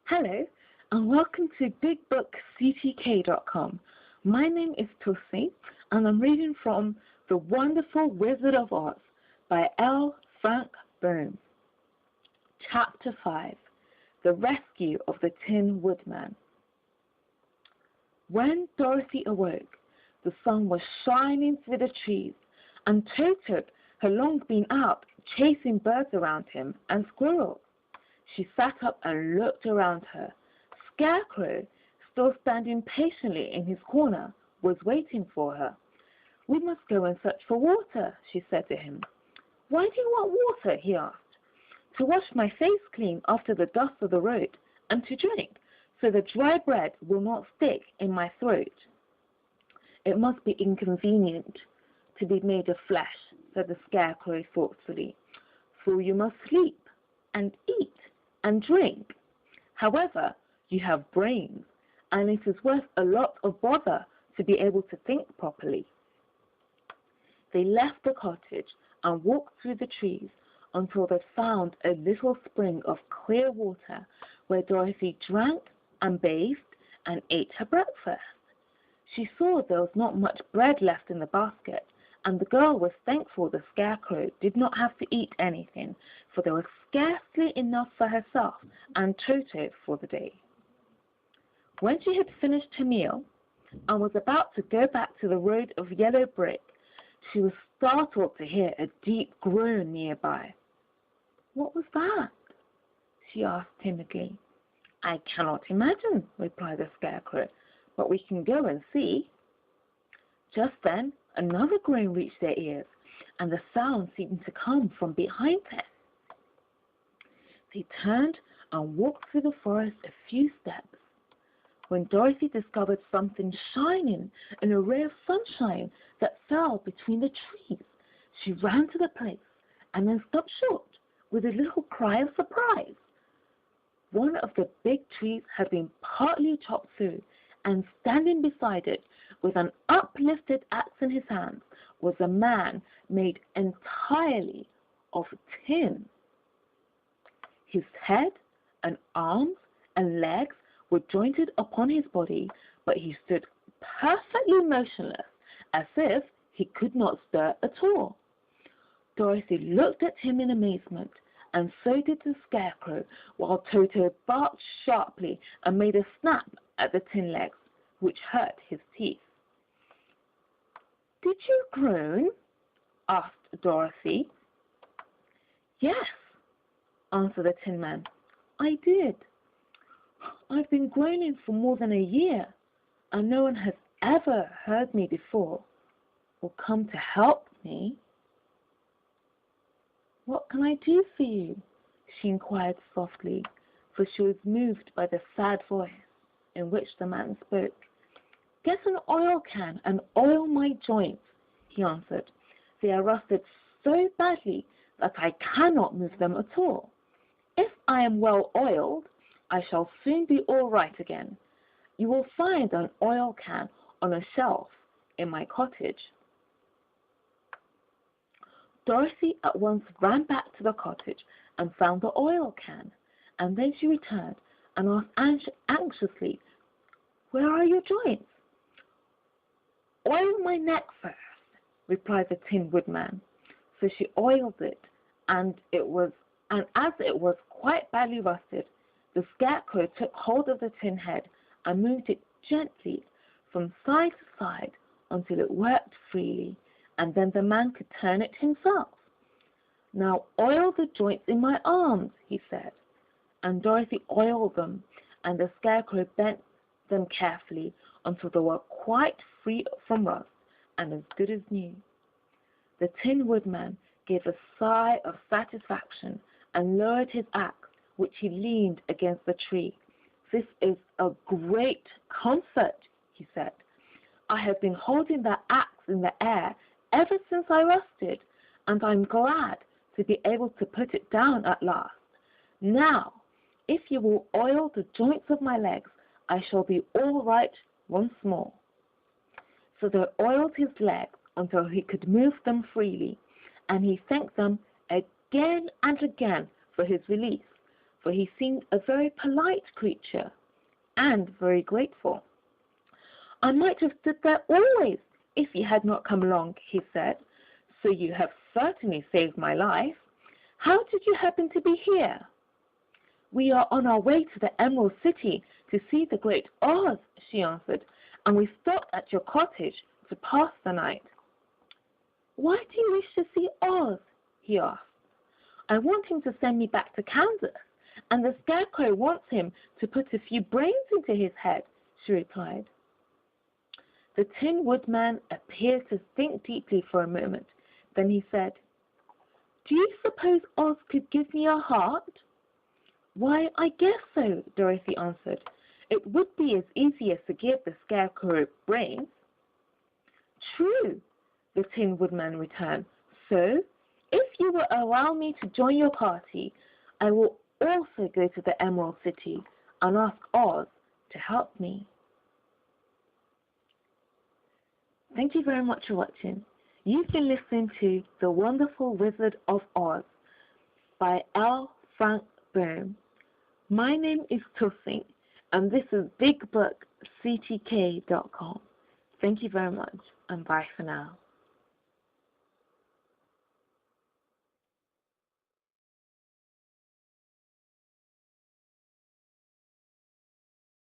Hello, and welcome to BigBookCTK.com. My name is Tussie, and I'm reading from The Wonderful Wizard of Oz by L. Frank Baum. Chapter 5, The Rescue of the Tin Woodman. When Dorothy awoke, the sun was shining through the trees, and Toto had long been out chasing birds around him and squirrels. She sat up and looked around her. Scarecrow, still standing patiently in his corner, was waiting for her. "We must go and search for water," she said to him. "Why do you want water?" he asked. "To wash my face clean after the dust of the road, and to drink, so the dry bread will not stick in my throat." "It must be inconvenient to be made of flesh," said the Scarecrow thoughtfully, "so you must sleep and eat and drink. However, you have brains, and it is worth a lot of bother to be able to think properly." They left the cottage and walked through the trees until they found a little spring of clear water where Dorothy drank and bathed and ate her breakfast. She saw there was not much bread left in the basket, and the girl was thankful the Scarecrow did not have to eat anything, for there was scarcely enough for herself and Toto for the day. When she had finished her meal and was about to go back to the road of yellow brick, she was startled to hear a deep groan nearby. "What was that?" she asked timidly. "I cannot imagine," replied the Scarecrow, "but we can go and see." Just then another groan reached their ears, and the sound seemed to come from behind them. They turned and walked through the forest a few steps, when Dorothy discovered something shining in a ray of sunshine that fell between the trees. She ran to the place and then stopped short with a little cry of surprise. One of the big trees had been partly chopped through, and standing beside it with an uplifted axe in his hand was a man made entirely of tin. His head and arms and legs were jointed upon his body, but he stood perfectly motionless, as if he could not stir at all. Dorothy looked at him in amazement, and so did the Scarecrow, while Toto barked sharply and made a snap at the tin legs, which hurt his teeth. "Did you groan?" asked Dorothy. "Yes," answered the Tin Man, "I did. I've been groaning for more than a year, and no one has ever heard me before, or come to help me." "What can I do for you?" she inquired softly, for she was moved by the sad voice in which the man spoke. "Get an oil can and oil my joints," he answered. "They are rusted so badly that I cannot move them at all. If I am well oiled, I shall soon be all right again. You will find an oil can on a shelf in my cottage." Dorothy at once ran back to the cottage and found the oil can, and then she returned and asked anxiously, "Where are your joints?" "Oil my neck first," replied the Tin Woodman. So she oiled it, and as it was quite badly rusted, the Scarecrow took hold of the tin head and moved it gently from side to side until it worked freely, and then the man could turn it himself. "Now oil the joints in my arms," he said, and Dorothy oiled them, and the Scarecrow bent them carefully until they were quite free from rust and as good as new. The Tin Woodman gave a sigh of satisfaction and lowered his axe, which he leaned against the tree. "This is a great comfort," he said. "I have been holding that axe in the air ever since I rusted, and I'm glad to be able to put it down at last. Now, if you will oil the joints of my legs, I shall be all right once more." So they oiled his legs until he could move them freely, and he thanked them again and again for his release, for he seemed a very polite creature and very grateful. "I might have stood there always if you had not come along," he said. "So you have certainly saved my life. How did you happen to be here?" "We are on our way to the Emerald City to see the great Oz," she answered, "and we stopped at your cottage to pass the night." "Why do you wish to see Oz?" he asked. "I want him to send me back to Kansas, and the Scarecrow wants him to put a few brains into his head," she replied. The Tin Woodman appeared to think deeply for a moment. Then he said, "Do you suppose Oz could give me a heart?" "Why, I guess so," Dorothy answered. "It would be as easy as to give the Scarecrow brains." "True," the Tin Woodman returned. "So, if you will allow me to join your party, I will also go to the Emerald City and ask Oz to help me." Thank you very much for watching. You've been listening to The Wonderful Wizard of Oz by L. Frank Baum. My name is Tussie, and this is BigBookCTK.com. Thank you very much, and bye for now.